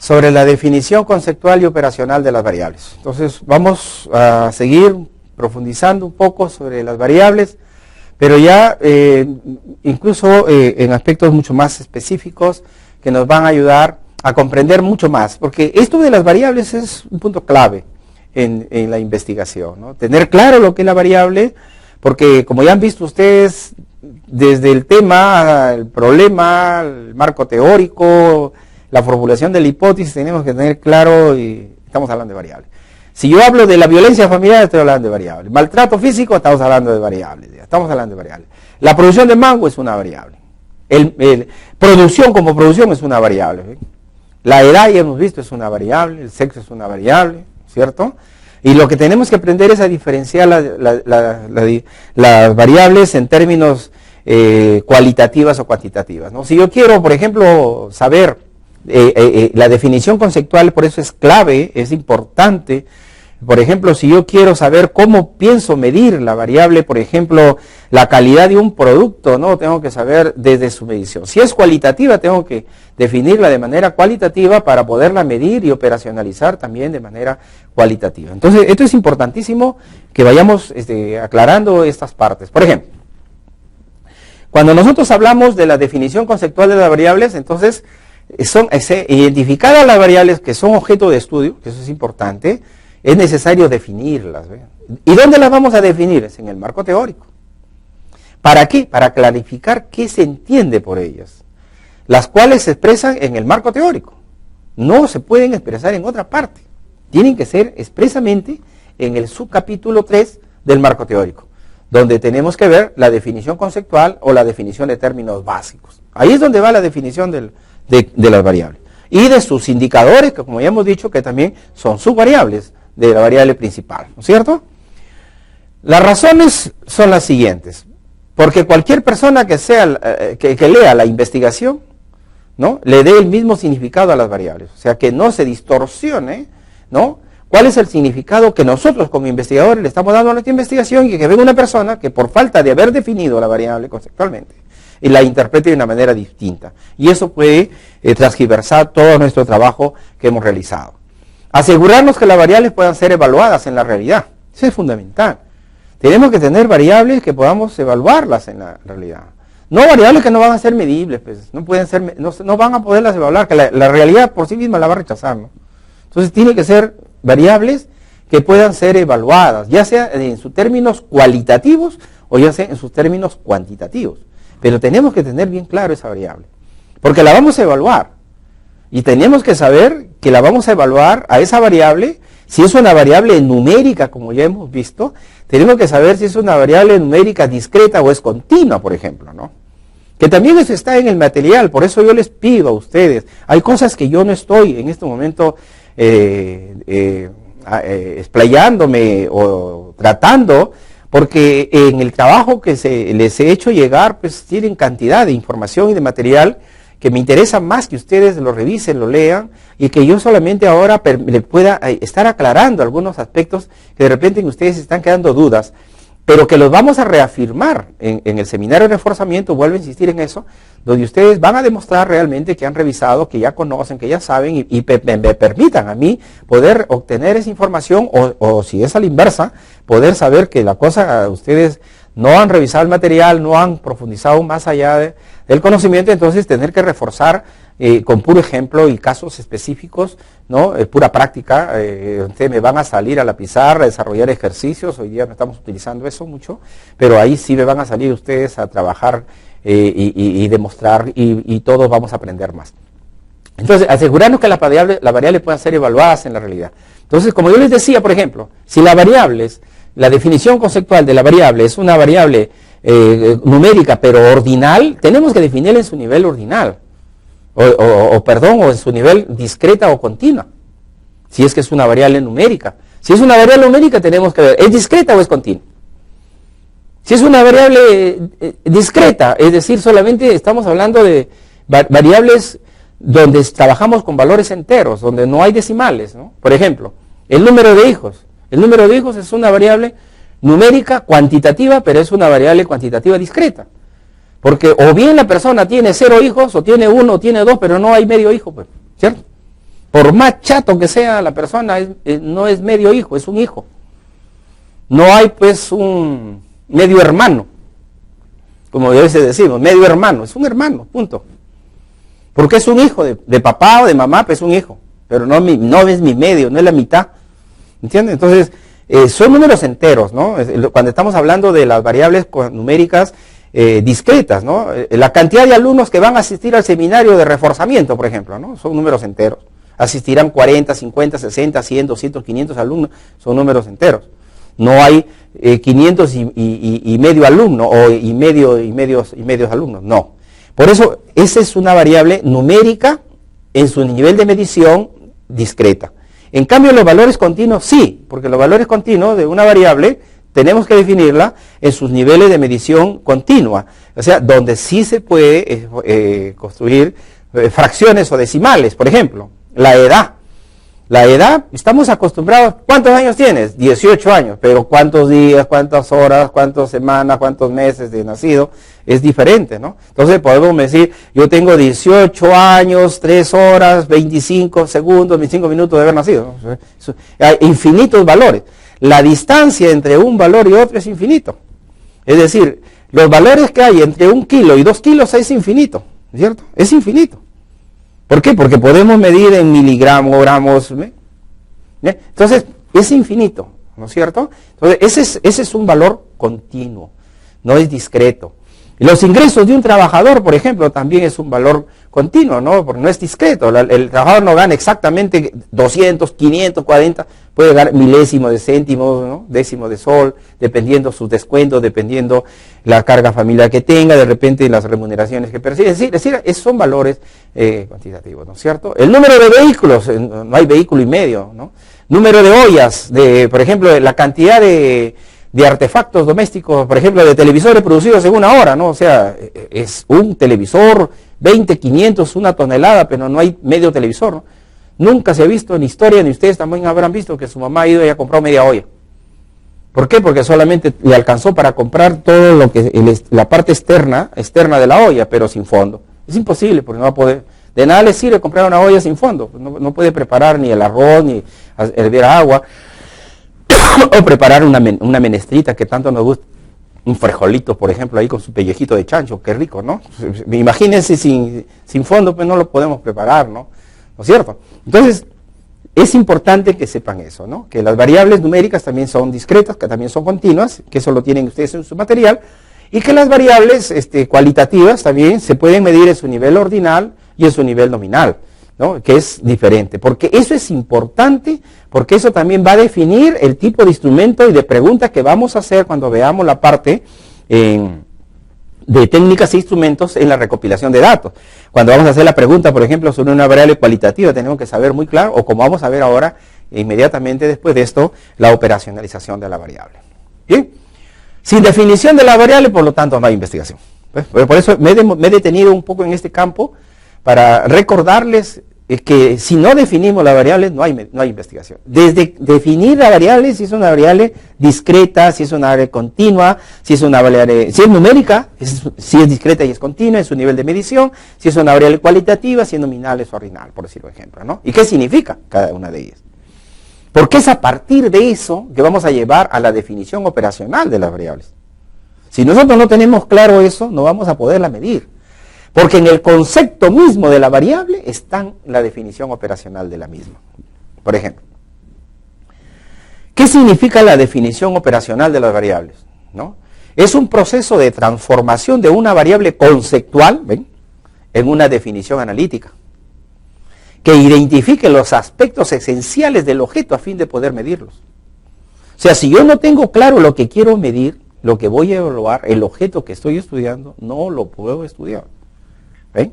sobre la definición conceptual y operacional de las variables. Entonces vamos a seguir profundizando un poco sobre las variables, pero ya incluso en aspectos mucho más específicos que nos van a ayudar a comprender mucho más, porque esto de las variables es un punto clave en la investigación, ¿no? Tener claro lo que es la variable, porque como ya han visto ustedes, desde el tema, el problema, el marco teórico, la formulación de la hipótesis, tenemos que tener claro y estamos hablando de variables. Si yo hablo de la violencia familiar, estoy hablando de variables. Maltrato físico, estamos hablando de variables. Estamos hablando de variables. La producción de mango es una variable. Producción como producción es una variable, ¿eh? La edad, ya hemos visto, es una variable. El sexo es una variable, ¿cierto? Y lo que tenemos que aprender es a diferenciar las variables en términos cualitativas o cuantitativas, ¿no? Si yo quiero, por ejemplo, saber la definición conceptual, por eso es clave, es importante. Por ejemplo, si yo quiero saber cómo pienso medir la variable, por ejemplo, la calidad de un producto, ¿no? Tengo que saber desde su medición. Si es cualitativa, tengo que definirla de manera cualitativa para poderla medir y operacionalizar también de manera cualitativa. Entonces, esto es importantísimo que vayamos aclarando estas partes. Por ejemplo, cuando nosotros hablamos de la definición conceptual de las variables, entonces son identificadas las variables que son objeto de estudio, que eso es importante. Es necesario definirlas, ¿ve? ¿Y dónde las vamos a definir? Es en el marco teórico. ¿Para qué? Para clarificar qué se entiende por ellas, las cuales se expresan en el marco teórico. No se pueden expresar en otra parte. Tienen que ser expresamente en el subcapítulo 3 del marco teórico, donde tenemos que ver la definición conceptual o la definición de términos básicos. Ahí es donde va la definición de las variables. Y de sus indicadores, que como ya hemos dicho, que también son subvariables de la variable principal, ¿no es cierto? Las razones son las siguientes. Porque cualquier persona que lea la investigación, ¿no?, le dé el mismo significado a las variables. O sea, que no se distorsione, ¿no?, cuál es el significado que nosotros como investigadores le estamos dando a nuestra investigación, y que venga una persona que por falta de haber definido la variable conceptualmente y la interprete de una manera distinta. Y eso puede transgiversar todo nuestro trabajo que hemos realizado. Asegurarnos que las variables puedan ser evaluadas en la realidad. Eso es fundamental. Tenemos que tener variables que podamos evaluarlas en la realidad. No variables que no van a ser medibles, pues, no van a poderlas evaluar, que la realidad por sí misma la va a rechazar, ¿no? Entonces tiene que ser variables que puedan ser evaluadas, ya sea en sus términos cualitativos o ya sea en sus términos cuantitativos. Pero tenemos que tener bien claro esa variable, porque la vamos a evaluar. Y tenemos que saber que la vamos a evaluar a esa variable. Si es una variable numérica, como ya hemos visto, tenemos que saber si es una variable numérica discreta o es continua, por ejemplo, ¿no? Que también eso está en el material. Por eso yo les pido a ustedes, hay cosas que yo no estoy en este momento explayándome o tratando, porque en el trabajo que les he hecho llegar, pues tienen cantidad de información y de material que me interesa más que ustedes lo revisen, lo lean, y que yo solamente ahora le pueda estar aclarando algunos aspectos que de repente en ustedes están quedando dudas, pero que los vamos a reafirmar en el seminario de reforzamiento. Vuelvo a insistir en eso, donde ustedes van a demostrar realmente que han revisado, que ya conocen, que ya saben, y me permitan a mí poder obtener esa información, o si es a la inversa, poder saber que la cosa, ustedes no han revisado el material, no han profundizado más allá del conocimiento, entonces tener que reforzar con puro ejemplo y casos específicos, ¿no? Pura práctica. Ustedes me van a salir a la pizarra a desarrollar ejercicios. Hoy día no estamos utilizando eso mucho, pero ahí sí me van a salir ustedes a trabajar y demostrar, y todos vamos a aprender más. Entonces, asegurarnos que las variables puedan ser evaluadas en la realidad. Entonces, como yo les decía, por ejemplo, si la definición conceptual de la variable es una variable numérica pero ordinal, tenemos que definirla en su nivel ordinal, o en su nivel discreta o continua, si es que es una variable numérica. Si es una variable numérica, tenemos que ver, ¿es discreta o es continua? Si es una variable discreta, es decir, solamente estamos hablando de variables donde trabajamos con valores enteros, donde no hay decimales, ¿no? Por ejemplo, el número de hijos. El número de hijos es una variable numérica cuantitativa, pero es una variable cuantitativa discreta. Porque o bien la persona tiene 0 hijos, o tiene 1, o tiene 2, pero no hay medio hijo, pues, ¿cierto? Por más chato que sea la persona, no es medio hijo, es un hijo. No hay pues un medio hermano, como a veces decimos, medio hermano, es un hermano, punto. Porque es un hijo de papá o de mamá, pues es un hijo, pero no es mi medio, no es la mitad, ¿entiendes? Entonces, son números enteros, ¿no? Cuando estamos hablando de las variables numéricas discretas, ¿no? La cantidad de alumnos que van a asistir al seminario de reforzamiento, por ejemplo, ¿no? Son números enteros. Asistirán 40, 50, 60, 100, 200, 500 alumnos, son números enteros. No hay 500 y medio alumno y medios alumnos, no. Por eso, esa es una variable numérica en su nivel de medición discreta. En cambio, los valores continuos sí, porque los valores continuos de una variable tenemos que definirla en sus niveles de medición continua, o sea, donde sí se puede construir fracciones o decimales, por ejemplo, la edad. La edad, estamos acostumbrados, ¿cuántos años tienes? 18 años, pero ¿cuántos días, cuántas horas, cuántas semanas, cuántos meses de nacido? Es diferente, ¿no? Entonces podemos decir, yo tengo 18 años, 3 horas, 25 segundos, 25 minutos de haber nacido, ¿no? Hay infinitos valores. La distancia entre un valor y otro es infinito. Es decir, los valores que hay entre 1 kilo y 2 kilos es infinito, ¿cierto? Es infinito. ¿Por qué? Porque podemos medir en miligramos, gramos, ¿eh? Entonces, es infinito, ¿no es cierto? Entonces, ese es un valor continuo, no es discreto. Los ingresos de un trabajador, por ejemplo, también es un valor continuo, ¿no? Porque no es discreto. El trabajador no gana exactamente 200, 540, puede ganar milésimo de céntimo, ¿no? Décimo de sol, dependiendo sus descuentos, dependiendo la carga familiar que tenga, de repente las remuneraciones que percibe. Es decir, esos son valores cuantitativos, ¿no es cierto? El número de vehículos, no hay vehículo y medio, ¿no? Número de ollas, por ejemplo, la cantidad de artefactos domésticos, por ejemplo, de televisores producidos en una hora, ¿no? O sea, es un televisor, 20, 500, 1 tonelada, pero no hay medio televisor, ¿no? Nunca se ha visto en historia, ni ustedes también habrán visto, que su mamá ha ido y ha comprado media olla. ¿Por qué? Porque solamente le alcanzó para comprar todo lo que la parte externa de la olla, pero sin fondo. Es imposible, porque no va a poder. De nada le sirve comprar una olla sin fondo. No puede preparar ni el arroz, ni hervir agua, o preparar una menestrita que tanto nos gusta. Un frijolito, por ejemplo, ahí con su pellejito de chancho, qué rico, ¿no? Imagínense sin fondo, pues no lo podemos preparar, ¿no? ¿No es cierto? Entonces, es importante que sepan eso, ¿no? Que las variables numéricas también son discretas, que también son continuas, que eso lo tienen ustedes en su material, y que las variables cualitativas también se pueden medir en su nivel ordinal y en su nivel nominal, ¿no? Que es diferente, porque eso es importante, porque eso también va a definir el tipo de instrumento y de preguntas que vamos a hacer cuando veamos la parte de técnicas e instrumentos en la recopilación de datos. Cuando vamos a hacer la pregunta, por ejemplo, sobre una variable cualitativa, tenemos que saber muy claro, o como vamos a ver ahora, inmediatamente después de esto, la operacionalización de la variable. ¿Bien? Sin definición de la variable, por lo tanto, no hay investigación. Por eso me he detenido un poco en este campo, para recordarles que si no definimos la variable, no hay investigación. Desde definir la variable, si es una variable discreta, si es una variable continua, si es una variable, si es numérica, si es discreta y es continua en su nivel de medición, si es una variable cualitativa, si es nominal o ordinal, por decir un ejemplo, ¿no? ¿Y qué significa cada una de ellas? Porque es a partir de eso que vamos a llevar a la definición operacional de las variables. Si nosotros no tenemos claro eso, no vamos a poderla medir. Porque en el concepto mismo de la variable está la definición operacional de la misma. Por ejemplo, ¿qué significa la definición operacional de las variables? ¿No? Es un proceso de transformación de una variable conceptual, ¿ven?, en una definición analítica, que identifique los aspectos esenciales del objeto a fin de poder medirlos. O sea, si yo no tengo claro lo que quiero medir, lo que voy a evaluar, el objeto que estoy estudiando, no lo puedo estudiar. ¿Ven?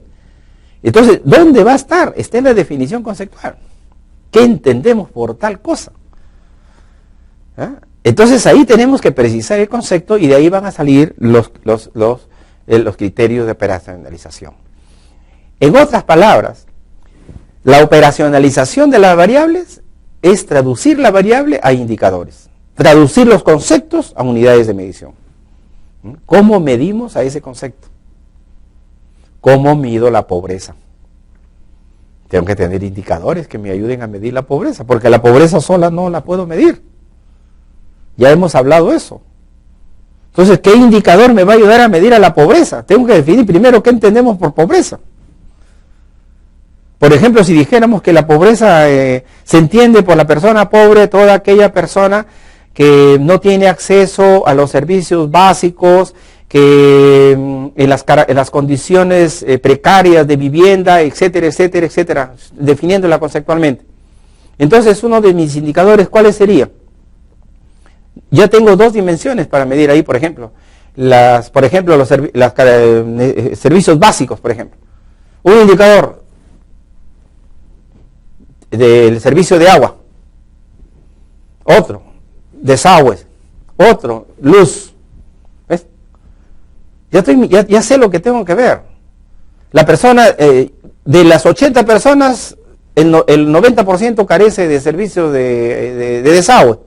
Entonces, ¿dónde va a estar? Está en la definición conceptual. ¿Qué entendemos por tal cosa? ¿Ah? Entonces ahí tenemos que precisar el concepto y de ahí van a salir los criterios de operacionalización. En otras palabras, la operacionalización de las variables es traducir la variable a indicadores, traducir los conceptos a unidades de medición. ¿Cómo medimos a ese concepto? ¿Cómo mido la pobreza? Tengo que tener indicadores que me ayuden a medir la pobreza, porque la pobreza sola no la puedo medir. Ya hemos hablado de eso. Entonces, ¿qué indicador me va a ayudar a medir a la pobreza? Tengo que definir primero qué entendemos por pobreza. Por ejemplo, si dijéramos que la pobreza se entiende por la persona pobre, toda aquella persona que no tiene acceso a los servicios básicos, que en las condiciones precarias de vivienda, etcétera, etcétera, etcétera, definiéndola conceptualmente. Entonces, uno de mis indicadores, ¿cuáles serían? Ya tengo dos dimensiones para medir ahí, por ejemplo. Los servicios básicos, por ejemplo. Un indicador del servicio de agua. Otro, desagües. Otro, luz. ¿Ves? Ya sé lo que tengo que ver. La persona, de las 80 personas, el 90% carece de servicio de desagüe.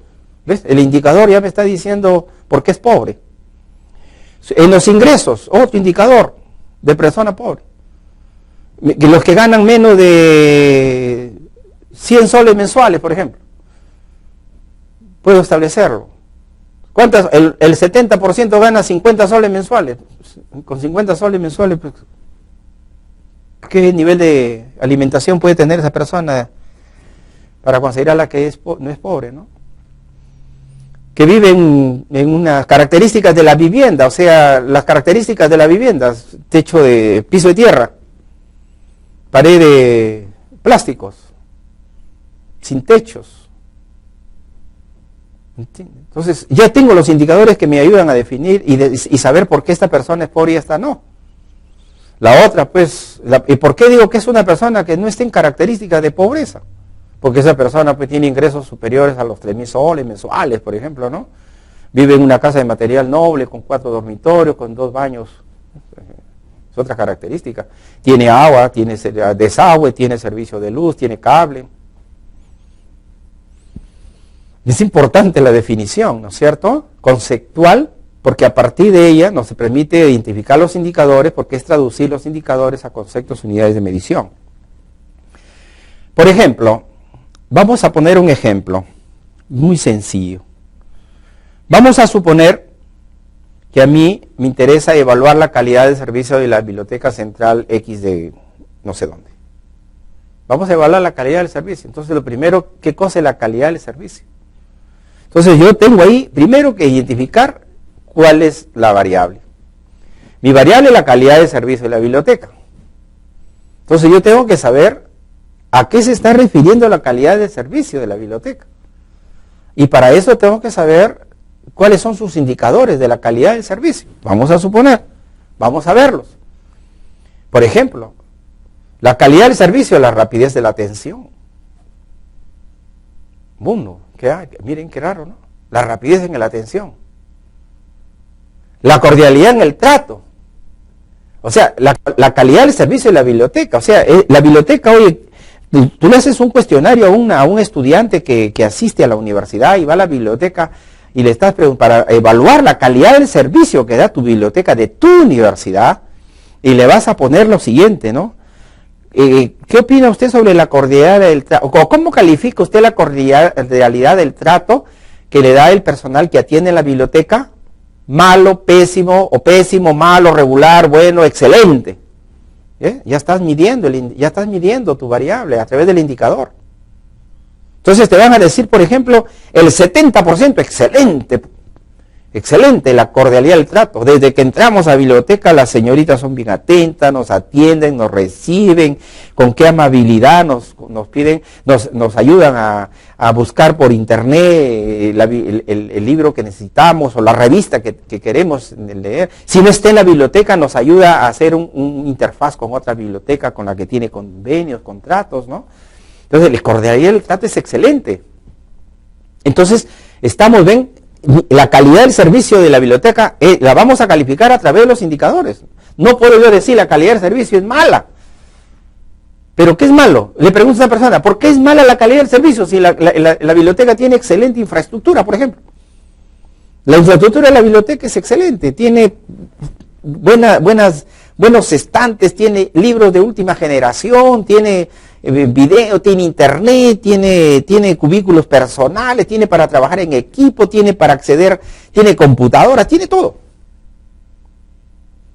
¿Ves? El indicador ya me está diciendo por qué es pobre. En los ingresos, otro indicador de persona pobre. Los que ganan menos de 100 soles mensuales, por ejemplo. Puedo establecerlo. ¿Cuántas? El 70% gana 50 soles mensuales. Con 50 soles mensuales, pues, ¿qué nivel de alimentación puede tener esa persona para considerarla que no es pobre, ¿no? Que viven en unas características de la vivienda, o sea, las características de la vivienda, techo de piso de tierra, pared de plásticos, sin techos. ¿Entiendes? Entonces, ya tengo los indicadores que me ayudan a definir y saber por qué esta persona es pobre y esta no. La otra, pues, ¿y por qué digo que es una persona que no está en características de pobreza? Porque esa persona pues tiene ingresos superiores a los 3.000 soles mensuales, por ejemplo, ¿no? Vive en una casa de material noble, con 4 dormitorios, con 2 baños. Es otra característica. Tiene agua, tiene desagüe, tiene servicio de luz, tiene cable. Es importante la definición, ¿no es cierto? Conceptual, porque a partir de ella nos permite identificar los indicadores, porque es traducir los indicadores a conceptos, unidades de medición. Por ejemplo, vamos a poner un ejemplo muy sencillo. Vamos a suponer que a mí me interesa evaluar la calidad de servicio de la Biblioteca Central X de no sé dónde. Vamos a evaluar la calidad del servicio. Entonces, lo primero, ¿qué cosa es la calidad del servicio? Entonces, yo tengo ahí primero que identificar cuál es la variable. Mi variable es la calidad de servicio de la biblioteca. Entonces, yo tengo que saber ¿a qué se está refiriendo la calidad de servicio de la biblioteca? Y para eso tengo que saber cuáles son sus indicadores de la calidad del servicio. Vamos a suponer, vamos a verlos. Por ejemplo, la calidad del servicio, la rapidez de la atención. Mundo, miren qué raro, ¿no? La rapidez en la atención. La cordialidad en el trato. O sea, la calidad del servicio de la biblioteca. O sea, la biblioteca hoy... Tú le haces un cuestionario a un estudiante que asiste a la universidad y va a la biblioteca y le estás preguntando para evaluar la calidad del servicio que da tu biblioteca de tu universidad y le vas a poner lo siguiente, ¿no? ¿Qué opina usted sobre la cordialidad del trato? ¿Cómo califica usted la cordialidad del trato que le da el personal que atiende en la biblioteca? Malo, pésimo, o pésimo, malo, regular, bueno, excelente. Ya estás midiendo tu variable a través del indicador. Entonces te van a decir, por ejemplo, el 70%, excelente, excelente la cordialidad del trato. Desde que entramos a la biblioteca, las señoritas son bien atentas, nos atienden, nos reciben, con qué amabilidad nos piden, nos ayudan a buscar por internet el libro que necesitamos o la revista que queremos leer. Si no está en la biblioteca, nos ayuda a hacer un interfaz con otra biblioteca con la que tiene convenios, contratos, ¿no? Entonces, la cordialidad del trato es excelente. Entonces, ven, la calidad del servicio de la biblioteca la vamos a calificar a través de los indicadores. No puedo yo decir la calidad del servicio es mala. ¿Pero qué es malo? Le pregunto a una persona, ¿por qué es mala la calidad del servicio si la biblioteca tiene excelente infraestructura, por ejemplo? La infraestructura de la biblioteca es excelente, tiene buenos estantes, tiene libros de última generación, tiene video, tiene internet, tiene cubículos personales, tiene para trabajar en equipo, tiene para acceder, tiene computadora, tiene todo.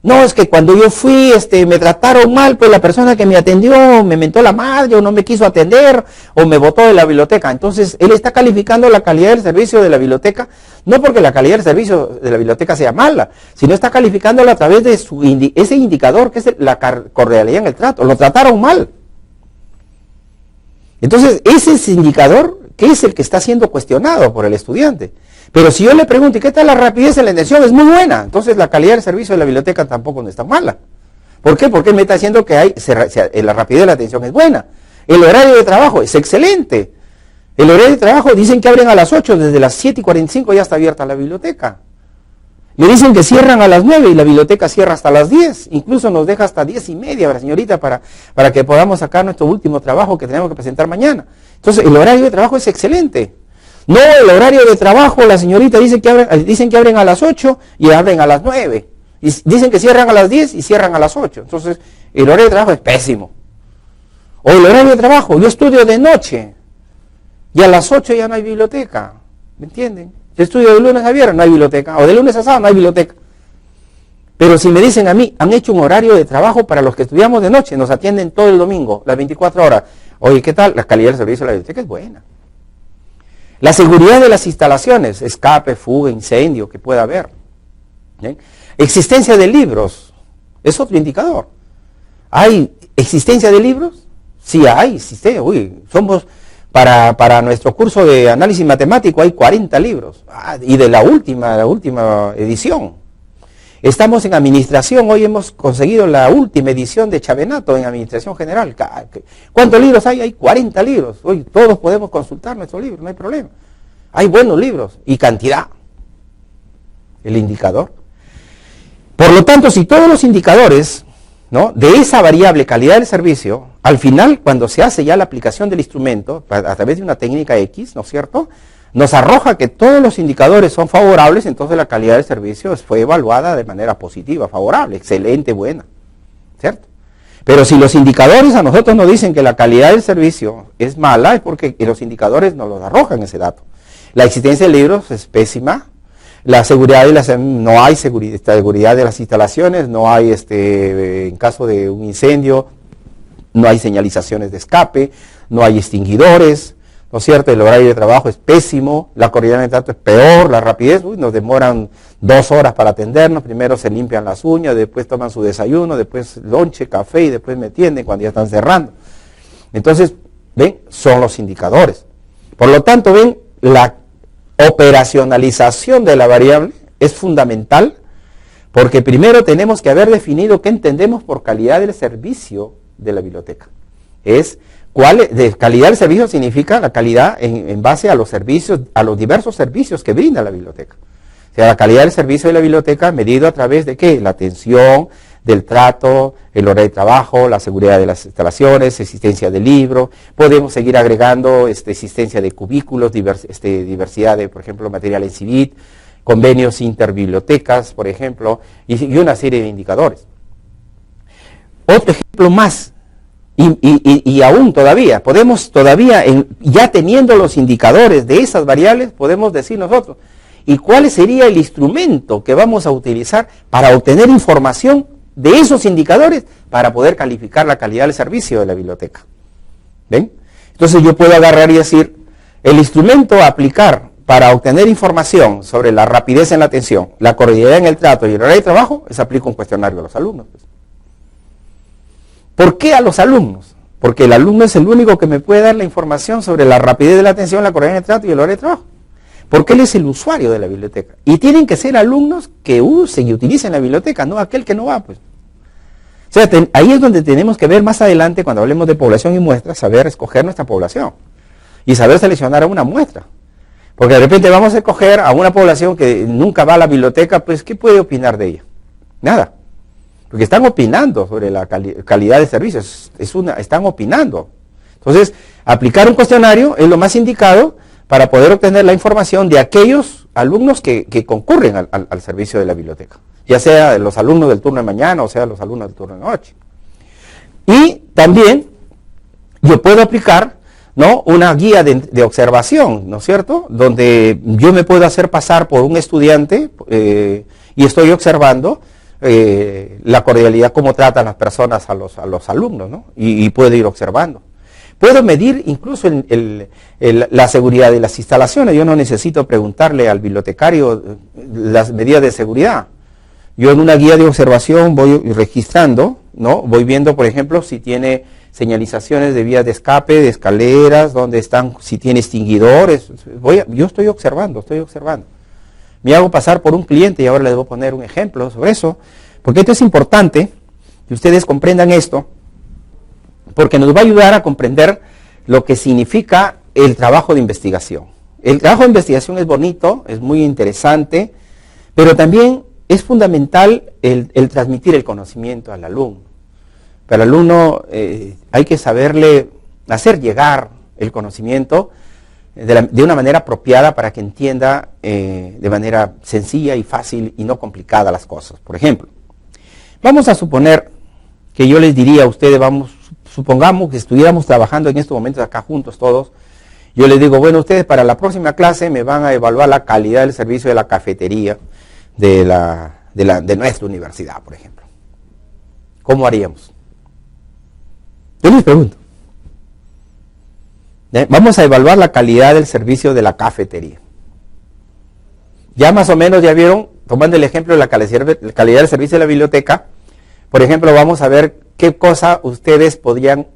No, es que cuando yo fui, me trataron mal, pues la persona que me atendió me mentó la madre, o no me quiso atender, o me botó de la biblioteca. Entonces, él está calificando la calidad del servicio de la biblioteca, no porque la calidad del servicio de la biblioteca sea mala, sino está calificándola a través de ese indicador, que es la cordialidad en el trato. Lo trataron mal. Entonces, ese es indicador que es el que está siendo cuestionado por el estudiante. Pero si yo le pregunto, ¿y qué tal la rapidez en la atención? Es muy buena. Entonces la calidad del servicio de la biblioteca tampoco no está mala. ¿Por qué? Porque me está diciendo que la rapidez de la atención es buena. El horario de trabajo es excelente. El horario de trabajo dicen que abren a las 8, desde las 7:45 ya está abierta la biblioteca. Me dicen que cierran a las 9 y la biblioteca cierra hasta las 10. Incluso nos deja hasta 10:30, la señorita, para que podamos sacar nuestro último trabajo que tenemos que presentar mañana. Entonces el horario de trabajo es excelente. No, el horario de trabajo, la señorita dicen que abren a las 8 y abren a las 9. Y dicen que cierran a las 10 y cierran a las 8. Entonces, el horario de trabajo es pésimo. O el horario de trabajo, yo estudio de noche y a las 8 ya no hay biblioteca. ¿Me entienden? Yo estudio de lunes a viernes, no hay biblioteca. O de lunes a sábado, no hay biblioteca. Pero si me dicen a mí, han hecho un horario de trabajo para los que estudiamos de noche, nos atienden todo el domingo, las 24 horas. Oye, ¿qué tal? La calidad del servicio de la biblioteca es buena. La seguridad de las instalaciones, escape, fuga, incendio, que pueda haber. ¿Bien? Existencia de libros, es otro indicador. ¿Hay existencia de libros? Sí hay, existe. Para nuestro curso de análisis matemático hay 40 libros, y de la última edición. Estamos en administración, hoy hemos conseguido la última edición de Chavenato en administración general. ¿Cuántos libros hay? Hay 40 libros. Hoy todos podemos consultar nuestros libros, no hay problema. Hay buenos libros y cantidad. El indicador. Por lo tanto, si todos los indicadores, ¿no?, de esa variable calidad del servicio, al final, cuando se hace ya la aplicación del instrumento, a través de una técnica X, ¿no es cierto?, nos arroja que todos los indicadores son favorables, entonces la calidad del servicio fue evaluada de manera positiva, favorable, excelente, buena, ¿cierto? Pero si los indicadores a nosotros nos dicen que la calidad del servicio es mala, es porque los indicadores nos los arrojan ese dato. La existencia de libros es pésima, la seguridad no hay seguridad de las instalaciones, no hay, en caso de un incendio, no hay señalizaciones de escape, no hay extinguidores, ¿no es cierto? El horario de trabajo es pésimo, la cordialidad de trato es peor, la rapidez, nos demoran 2 horas para atendernos, primero se limpian las uñas, después toman su desayuno, después lonche, café y después me atienden cuando ya están cerrando. Entonces, ven, son los indicadores. Por lo tanto, ven, la operacionalización de la variable es fundamental porque primero tenemos que haber definido qué entendemos por calidad del servicio de la biblioteca. De calidad del servicio significa la calidad en base a los servicios, a los diversos servicios que brinda la biblioteca. O sea, la calidad del servicio de la biblioteca medido a través de ¿qué? La atención, del trato, el horario de trabajo, la seguridad de las instalaciones, existencia de libros, podemos seguir agregando existencia de cubículos, diversidad de, por ejemplo, material en CIVIT, convenios interbibliotecas, por ejemplo, y una serie de indicadores. Otro ejemplo más. Y aún todavía, ya teniendo los indicadores de esas variables, podemos decir nosotros, ¿y cuál sería el instrumento que vamos a utilizar para obtener información de esos indicadores para poder calificar la calidad del servicio de la biblioteca? ¿Ven? Entonces yo puedo agarrar y decir, el instrumento a aplicar para obtener información sobre la rapidez en la atención, la cordialidad en el trato y el horario de trabajo, es aplicar un cuestionario a los alumnos. ¿Por qué a los alumnos? Porque el alumno es el único que me puede dar la información sobre la rapidez de la atención, la cordialidad en el trato y el horario de trabajo. Porque él es el usuario de la biblioteca. Y tienen que ser alumnos que usen y utilicen la biblioteca, no aquel que no va, pues. O sea, ahí es donde tenemos que ver más adelante, cuando hablemos de población y muestra, saber escoger nuestra población. Y saber seleccionar a una muestra. Porque de repente vamos a escoger a una población que nunca va a la biblioteca, pues, ¿qué puede opinar de ella? Nada. Porque están opinando sobre la calidad de servicios, están opinando. Entonces, aplicar un cuestionario es lo más indicado para poder obtener la información de aquellos alumnos que concurren al servicio de la biblioteca, ya sea los alumnos del turno de mañana o sea los alumnos del turno de noche. Y también yo puedo aplicar, ¿no?, una guía de observación, ¿no es cierto?, donde yo me puedo hacer pasar por un estudiante y estoy observando la cordialidad, cómo tratan las personas a los alumnos, ¿no?, y puedo ir observando. Puedo medir incluso la seguridad de las instalaciones. Yo no necesito preguntarle al bibliotecario las medidas de seguridad. Yo en una guía de observación voy registrando, ¿no?, voy viendo, por ejemplo, si tiene señalizaciones de vías de escape, de escaleras, dónde están, si tiene extinguidores. Yo estoy observando. Me hago pasar por un cliente y ahora les voy a poner un ejemplo sobre eso, porque esto es importante que ustedes comprendan esto, porque nos va a ayudar a comprender lo que significa el trabajo de investigación. El trabajo de investigación es bonito, es muy interesante, pero también es fundamental el transmitir el conocimiento al alumno. Para el alumno hay que saberle hacer llegar el conocimiento de una manera apropiada para que entienda de manera sencilla y fácil y no complicada las cosas. Por ejemplo, vamos a suponer que yo les diría a ustedes, supongamos que estuviéramos trabajando en estos momentos acá juntos todos, yo les digo, bueno, ustedes para la próxima clase me van a evaluar la calidad del servicio de la cafetería de nuestra universidad, por ejemplo. ¿Cómo haríamos? Yo les pregunto. Vamos a evaluar la calidad del servicio de la cafetería. Ya más o menos ya vieron, tomando el ejemplo de la calidad del servicio de la biblioteca, por ejemplo, vamos a ver qué cosa ustedes podrían,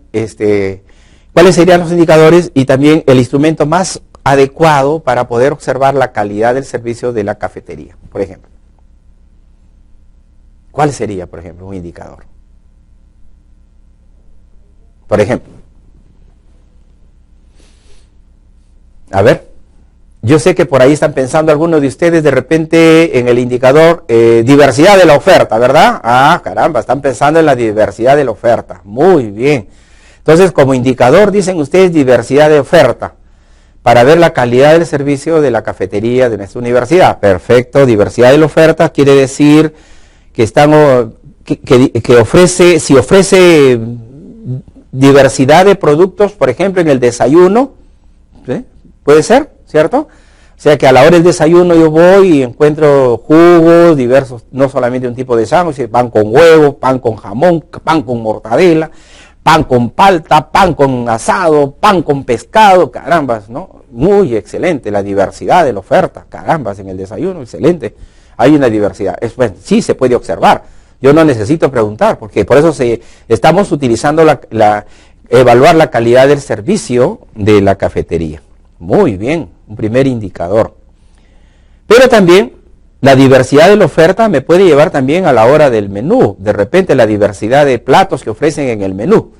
cuáles serían los indicadores y también el instrumento más adecuado para poder observar la calidad del servicio de la cafetería, por ejemplo. ¿Cuál sería, por ejemplo, un indicador? Por ejemplo. A ver, yo sé que por ahí están pensando algunos de ustedes de repente en el indicador diversidad de la oferta, ¿verdad? Ah, caramba, están pensando en la diversidad de la oferta. Muy bien. Entonces, como indicador dicen ustedes diversidad de oferta para ver la calidad del servicio de la cafetería de nuestra universidad. Perfecto, diversidad de la oferta quiere decir que ofrece, si ofrece diversidad de productos, por ejemplo, en el desayuno, ¿sí? Puede ser, ¿cierto? O sea que a la hora del desayuno yo voy y encuentro jugos diversos, no solamente un tipo de sándwich, pan con huevo, pan con jamón, pan con mortadela, pan con palta, pan con asado, pan con pescado, carambas, ¿no? Muy excelente la diversidad de la oferta, carambas, en el desayuno, excelente. Hay una diversidad, bueno, sí se puede observar, yo no necesito preguntar, porque por eso estamos utilizando evaluar la calidad del servicio de la cafetería. Muy bien, un primer indicador. Pero también la diversidad de la oferta me puede llevar también a la hora del menú, de repente la diversidad de platos que ofrecen en el menú.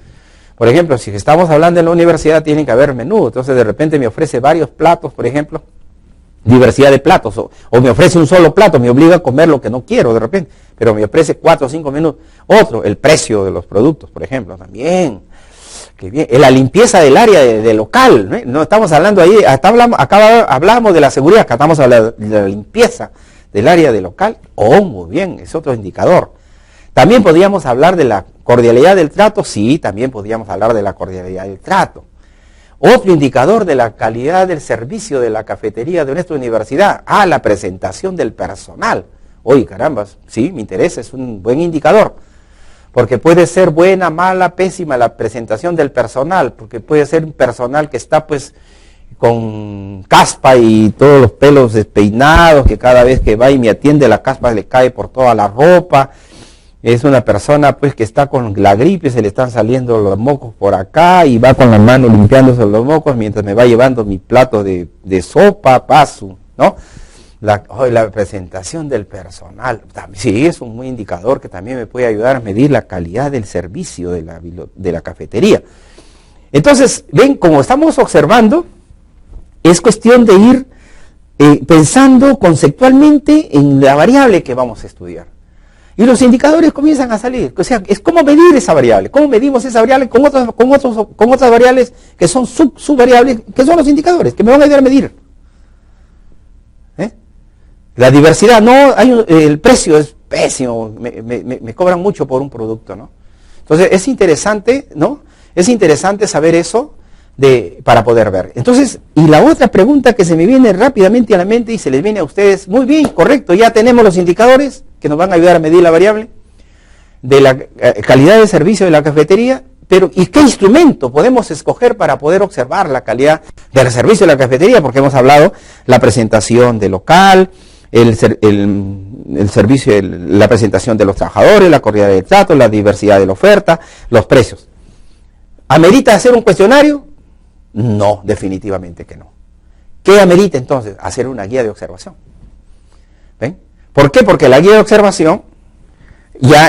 Por ejemplo, si estamos hablando en la universidad tiene que haber menú, entonces de repente me ofrece varios platos, por ejemplo, diversidad de platos, o me ofrece un solo plato, me obliga a comer lo que no quiero de repente, pero me ofrece 4 o 5 menús. Otro, el precio de los productos, por ejemplo, también. Qué bien. La limpieza del área de local, ¿no? No estamos hablando ahí, acá hablamos de la seguridad, acá estamos hablando de la limpieza del área de local. Oh, muy bien, es otro indicador. También podríamos hablar de la cordialidad del trato, sí, también podríamos hablar de la cordialidad del trato. Otro indicador de la calidad del servicio de la cafetería de nuestra universidad, la presentación del personal. Oye, carambas, sí, me interesa, es un buen indicador. Porque puede ser buena, mala, pésima la presentación del personal, porque puede ser un personal que está pues con caspa y todos los pelos despeinados, que cada vez que va y me atiende la caspa le cae por toda la ropa. Es una persona pues que está con la gripe, se le están saliendo los mocos por acá y va con la mano limpiándose los mocos mientras me va llevando mi plato de sopa, paso, ¿no? La presentación del personal, sí, es un buen indicador que también me puede ayudar a medir la calidad del servicio de la cafetería. Entonces, ven, como estamos observando, es cuestión de ir pensando conceptualmente en la variable que vamos a estudiar. Y los indicadores comienzan a salir. O sea, es cómo medir esa variable, cómo medimos esa variable con otras variables que son subvariables, que son los indicadores, que me van a ayudar a medir. La diversidad, no, el precio es pésimo, me cobran mucho por un producto, ¿no? Entonces es interesante, ¿no? es interesante saber eso para poder ver. Entonces, y la otra pregunta que se me viene rápidamente a la mente y se les viene a ustedes, muy bien, correcto, ya tenemos los indicadores que nos van a ayudar a medir la variable de la calidad de servicio de la cafetería, pero ¿y qué instrumento podemos escoger para poder observar la calidad del servicio de la cafetería? Porque hemos hablado la presentación del local, el servicio, la presentación de los trabajadores, la cordialidad del trato, la diversidad de la oferta, los precios. ¿Amerita hacer un cuestionario? No, definitivamente que no. ¿Qué amerita entonces? Hacer una guía de observación. ¿Ven? ¿Por qué? Porque la guía de observación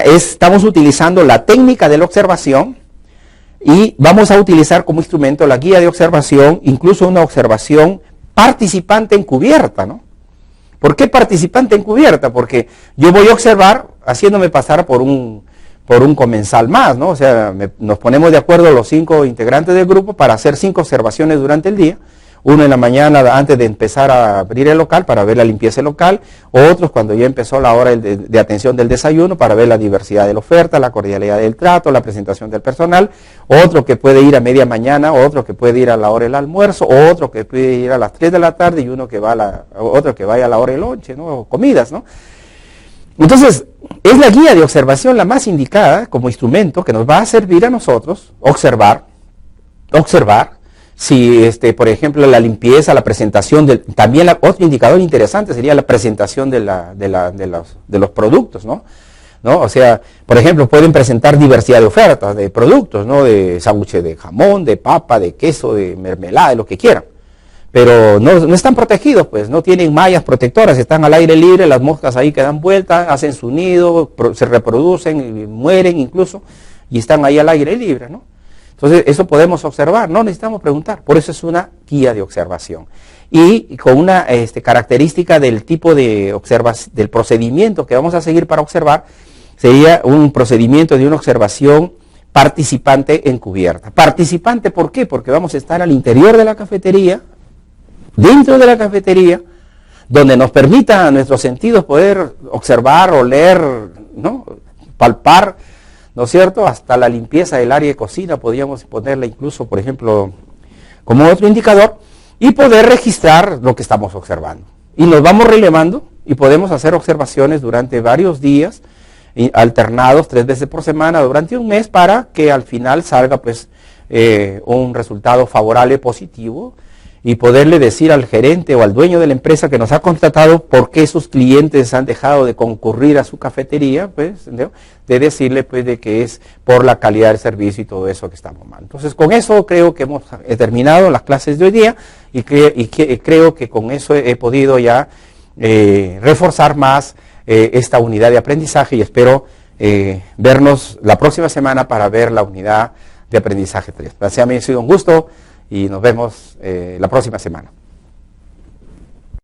estamos utilizando la técnica de la observación y vamos a utilizar como instrumento la guía de observación, incluso una observación participante encubierta, ¿no? ¿Por qué participante encubierta? Porque yo voy a observar haciéndome pasar por un comensal más, ¿no? O sea, nos ponemos de acuerdo los 5 integrantes del grupo para hacer 5 observaciones durante el día. Uno en la mañana antes de empezar a abrir el local para ver la limpieza local, otros cuando ya empezó la hora de atención del desayuno para ver la diversidad de la oferta, la cordialidad del trato, la presentación del personal, otro que puede ir a media mañana, otro que puede ir a la hora del almuerzo, otro que puede ir a las 3 de la tarde y otro que vaya a la hora del lonche, ¿no? O comidas, ¿no? Entonces, es la guía de observación la más indicada como instrumento que nos va a servir a nosotros observar si, por ejemplo, la limpieza, la presentación, también otro indicador interesante sería la presentación de los productos, ¿no? O sea, por ejemplo, pueden presentar diversidad de ofertas, de productos, ¿no? De sándwich de jamón, de papa, de queso, de mermelada, de lo que quieran. Pero no están protegidos, pues, no tienen mallas protectoras, están al aire libre, las moscas ahí que dan vuelta, hacen su nido, se reproducen, y mueren incluso, y están ahí al aire libre, ¿no? Entonces, eso podemos observar, no necesitamos preguntar, por eso es una guía de observación. Y con una característica del tipo de observación, del procedimiento que vamos a seguir para observar, sería un procedimiento de una observación participante encubierta. Participante, ¿por qué? Porque vamos a estar al interior de la cafetería, dentro de la cafetería, donde nos permita a nuestros sentidos poder observar, oler, ¿no? Palpar, ¿no es cierto? Hasta la limpieza del área de cocina, podríamos ponerla incluso, por ejemplo, como otro indicador, y poder registrar lo que estamos observando. Y nos vamos relevando y podemos hacer observaciones durante varios días, alternados 3 veces por semana durante un mes, para que al final salga pues un resultado favorable, positivo, y poderle decir al gerente o al dueño de la empresa que nos ha contratado por qué sus clientes han dejado de concurrir a su cafetería, pues, ¿no? De decirle pues de que es por la calidad del servicio y todo eso que estamos mal. Entonces, con eso creo que hemos terminado las clases de hoy día y creo que con eso he podido ya reforzar más esta unidad de aprendizaje y espero vernos la próxima semana para ver la unidad de aprendizaje 3. Para mí ha sido un gusto y nos vemos la próxima semana.